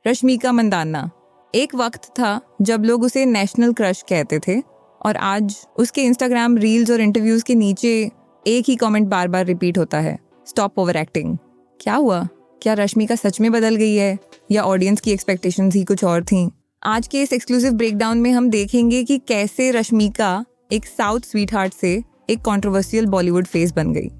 रश्मिका मंदाना। एक वक्त था जब लोग उसे नेशनल क्रश कहते थे और आज उसके इंस्टाग्राम रील्स और इंटरव्यूज के नीचे एक ही कमेंट बार बार रिपीट होता है, स्टॉप ओवर एक्टिंग। क्या हुआ? क्या रश्मिका सच में बदल गई है या ऑडियंस की एक्सपेक्टेशंस ही कुछ और थीं? आज के इस एक्सक्लूसिव ब्रेकडाउन में हम देखेंगे कि कैसे रश्मिका एक साउथ स्वीटहार्ट से एक कंट्रोवर्शियल बॉलीवुड फेस बन गई।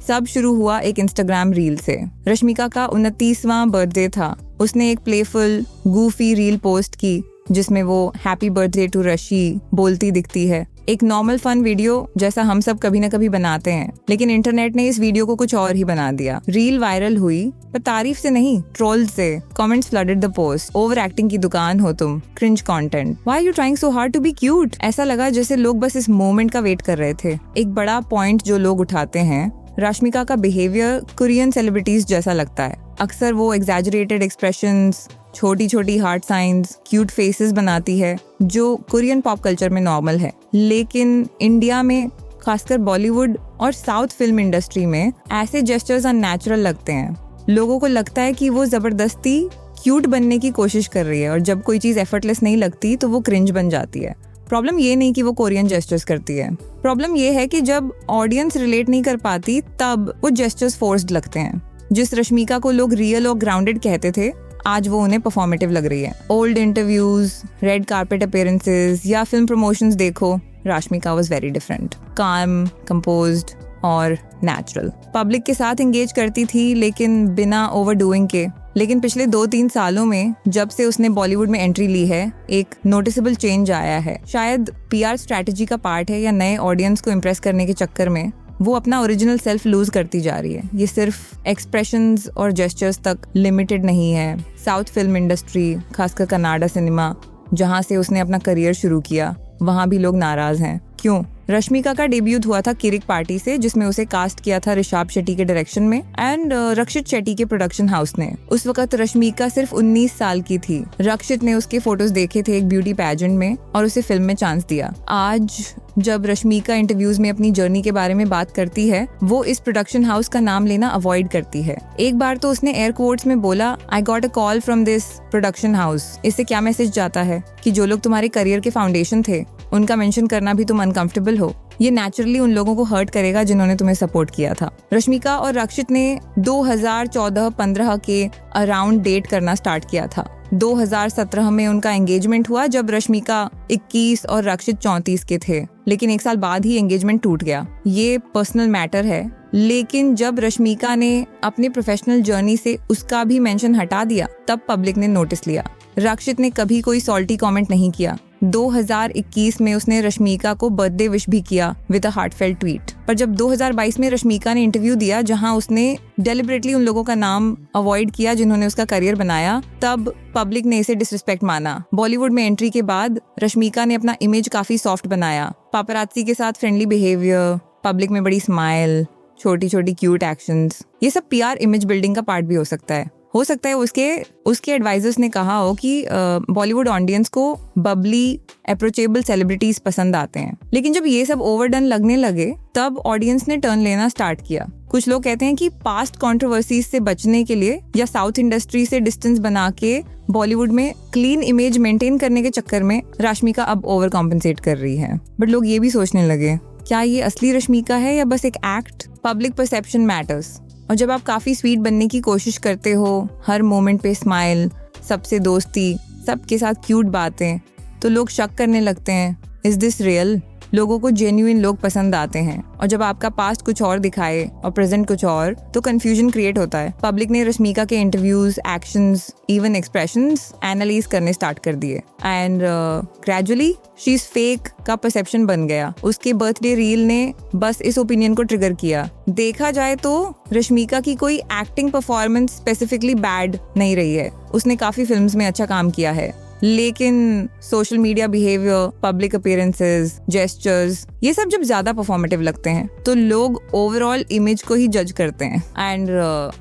सब शुरू हुआ एक इंस्टाग्राम रील से। रश्मिका का 29वां बर्थडे था। उसने एक प्लेफुल गूफी रील पोस्ट की जिसमें वो हैप्पी बर्थडे टू रशी बोलती दिखती है। एक नॉर्मल फन वीडियो जैसा हम सब कभी ना कभी बनाते हैं, लेकिन इंटरनेट ने इस वीडियो को कुछ और ही बना दिया। रील वायरल हुई पर तारीफ से नहीं, ट्रोल से। Comments flooded the post. Over acting की दुकान हो तुम, cringe content, why are you trying so hard to be cute. ऐसा लगा जैसे लोग बस इस मोमेंट का वेट कर रहे थे। एक बड़ा पॉइंट जो लोग उठाते हैं, रश्मिका का बिहेवियर कोरियन सेलिब्रिटीज जैसा लगता है। अक्सर वो एग्जैजरेटेड एक्सप्रेशंस, छोटी छोटी हार्ट साइंस, क्यूट फेसेस बनाती है जो कोरियन पॉप कल्चर में नॉर्मल है। लेकिन इंडिया में, खासकर बॉलीवुड और साउथ फिल्म इंडस्ट्री में, ऐसे जेस्चर्स अननेचुरल लगते हैं। लोगों को लगता है कि वो जबरदस्ती क्यूट बनने की कोशिश कर रही है और जब कोई चीज एफर्टलेस नहीं लगती तो वो क्रिंज बन जाती है। प्रॉब्लम ये नहीं कि वो कोरियन जेस्चर्स करती है, प्रॉब्लम ये है कि जब ऑडियंस रिलेट नहीं कर पाती तब वो जेस्चर्स फोर्स्ड लगते हैं। जिस रश्मिका को लोग रियल और ग्राउंडेड कहते थे, आज वो उन्हें परफॉर्मेटिव लग रही है। Old interviews, red carpet appearances या फिल्म प्रमोशंस देखो, रश्मिका वाज वेरी डिफरेंट। काम, कंपोज्ड और नेचुरल। पब्लिक के साथ एंगेज करती थी लेकिन बिना ओवरडूइंग के। लेकिन पिछले 2-3 सालों में जब से उसने बॉलीवुड में एंट्री ली है, एक नोटिसेबल चेंज आया है। शायद पीआर स्ट्रैटेजी का पार्ट है या नए ऑडियंस को इम्प्रेस करने के चक्कर में वो अपना ओरिजिनल सेल्फ लूज करती जा रही है। ये सिर्फ एक्सप्रेशंस और जेस्चर्स तक लिमिटेड नहीं है। साउथ फिल्म इंडस्ट्री, खासकर कन्नाडा सिनेमा, जहां से उसने अपना करियर शुरू किया, वहां भी लोग नाराज हैं। क्यों? रश्मिका का डेब्यूट हुआ था किरिक पार्टी से, जिसमें उसे कास्ट किया था ऋषभ शेट्टी के डायरेक्शन में एंड रक्षित शेट्टी के प्रोडक्शन हाउस ने। उस वक्त रश्मिका सिर्फ 19 साल की थी। रक्षित ने उसके फोटोज देखे थे एक ब्यूटी पैजेंट में और उसे फिल्म में चांस दिया। आज जब रश्मिका इंटरव्यूज में अपनी जर्नी के बारे में बात करती है, वो इस प्रोडक्शन हाउस का नाम लेना अवॉइड करती है। एक बार तो उसने एयर कोट्स में बोला, I got a call from this production house. इससे क्या मैसेज जाता है कि जो लोग तुम्हारे करियर के फाउंडेशन थे, उनका मेंशन करना भी तुम अनकंफर्टेबल हो। ये नेचुरली उन लोगों को हर्ट करेगा जिन्होंने तुम्हें सपोर्ट किया था। रश्मिका और रक्षित ने 2014-15 के अराउंड डेट करना स्टार्ट किया था। 2017 में उनका एंगेजमेंट हुआ जब रश्मिका 21 और रक्षित 34 के थे, लेकिन 1 साल बाद ही एंगेजमेंट टूट गया। ये पर्सनल मैटर है, लेकिन जब रश्मिका ने अपने प्रोफेशनल जर्नी से उसका भी मेंशन हटा दिया, तब पब्लिक ने नोटिस लिया। रक्षित ने कभी कोई सॉल्टी कमेंट नहीं किया। 2021 में उसने रश्मिका को बर्थडे विश भी किया विद अ हार्टफेल्ट ट्वीट। पर जब 2022 में रश्मिका ने इंटरव्यू दिया जहां उसने डेलिबरेटली उन लोगों का नाम अवॉइड किया जिन्होंने उसका करियर बनाया, तब पब्लिक ने इसे डिसरिस्पेक्ट माना। बॉलीवुड में एंट्री के बाद रश्मिका ने अपना इमेज काफी सॉफ्ट बनाया। पापरात्सी के साथ फ्रेंडली बिहेवियर, पब्लिक में बड़ी स्माइल, छोटी छोटी क्यूट एक्शंस, ये सब पीआर इमेज बिल्डिंग का पार्ट भी हो सकता है। उसके एडवाइजर्स ने कहा हो कि बॉलीवुड ऑडियंस को बबली, अप्रोचेबल सेलिब्रिटीज पसंद आते हैं। लेकिन जब ये सब ओवरडन लगने लगे, तब ऑडियंस ने टर्न लेना स्टार्ट किया। कुछ लोग कहते हैं कि पास्ट कंट्रोवर्सीज से बचने के लिए या साउथ इंडस्ट्री से डिस्टेंस बना के बॉलीवुड में क्लीन इमेज मेंटेन करने के चक्कर में रश्मिका अब ओवर कॉम्पेंसेट कर रही है। बट लोग ये भी सोचने लगे, क्या ये असली रश्मिका है या बस एक एक्ट? Public perception matters. और जब आप काफी स्वीट बनने की कोशिश करते हो, हर मोमेंट पे स्माइल, सबसे दोस्ती, सबके साथ क्यूट बातें, तो लोग शक करने लगते हैं, इज दिस रियल? लोगों को जेन्युइन लोग पसंद आते हैं। और जब आपका पास्ट कुछ और दिखाए और प्रेजेंट कुछ और, तो कंफ्यूजन क्रिएट होता है। पब्लिक ने रश्मिका के interviews, actions, even expressions analyse करने स्टार्ट कर दिए and gradually she is fake का परसेप्शन बन गया। उसके बर्थडे रील ने बस इस ओपिनियन को ट्रिगर किया। देखा जाए तो रश्मिका की कोई एक्टिंग परफॉर्मेंस स्पेसिफिकली बैड नहीं रही है। उसने काफी फिल्म्स में अच्छा काम किया है, लेकिन social media behaviour, public appearances, gestures, ये सब जब ज्यादा परफॉर्मेटिव लगते हैं तो लोग ओवरऑल इमेज को ही जज करते हैं। एंड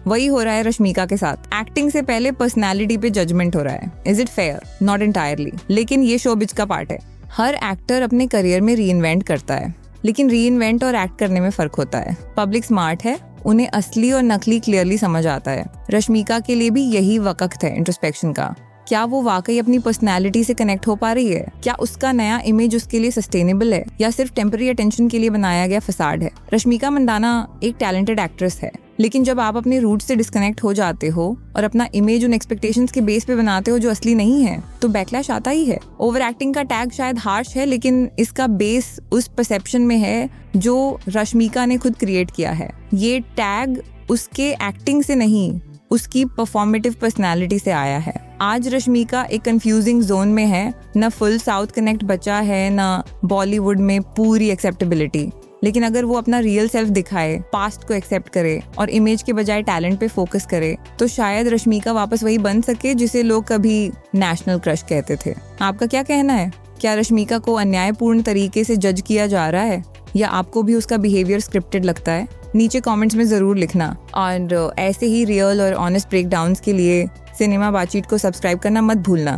वही हो रहा है रश्मिका के साथ। एक्टिंग से पहले पर्सनालिटी पे जजमेंट हो रहा है। Is it fair? Not entirely, लेकिन ये शोबिज का पार्ट है। हर एक्टर अपने करियर में रीइन्वेंट करता है, लेकिन रीइन्वेंट और एक्ट करने में फर्क होता है। पब्लिक स्मार्ट है, उन्हें असली और नकली क्लियरली समझ आता है। रश्मिका के लिए भी यही वक्त है इंट्रोस्पेक्शन का। क्या वो वाकई अपनी पर्सनैलिटी से कनेक्ट हो पा रही है? क्या उसका नया इमेज उसके लिए सस्टेनेबल है या सिर्फ टेम्पररी अटेंशन के लिए बनाया गया फसाड है? रश्मिका मंदाना एक टैलेंटेड एक्ट्रेस है, लेकिन जब आप अपने रूट से डिस्कनेक्ट हो जाते हो और अपना इमेज उन एक्सपेक्टेशंस के बेस पे बनाते हो जो असली नहीं है, तो बैकलैश आता ही है। ओवर एक्टिंग का टैग शायद हार्श है, लेकिन इसका बेस उस परसेप्शन में है जो रश्मिका ने खुद क्रिएट किया है। ये टैग उसके एक्टिंग से नहीं, उसकी परफॉर्मेटिव पर्सनालिटी से आया है। आज रश्मिका एक कंफ्यूजिंग जोन में है, न फुल साउथ कनेक्ट बचा है, न बॉलीवुड में पूरी एक्सेप्टेबिलिटी। लेकिन अगर वो अपना रियल सेल्फ दिखाए, पास्ट को एक्सेप्ट करे और इमेज के बजाय टैलेंट पे फोकस करे, तो शायद रश्मिका वापस वही बन सके जिसे लोग कभी नेशनल क्रश कहते थे। आपका क्या कहना है? क्या रश्मिका को अन्यायपूर्ण तरीके से जज किया जा रहा है या आपको भी उसका बिहेवियर स्क्रिप्टेड लगता है? नीचे कमेंट्स में ज़रूर लिखना। और ऐसे ही रियल और ऑनेस्ट ब्रेकडाउन्स के लिए सिनेमा बातचीत को सब्सक्राइब करना मत भूलना।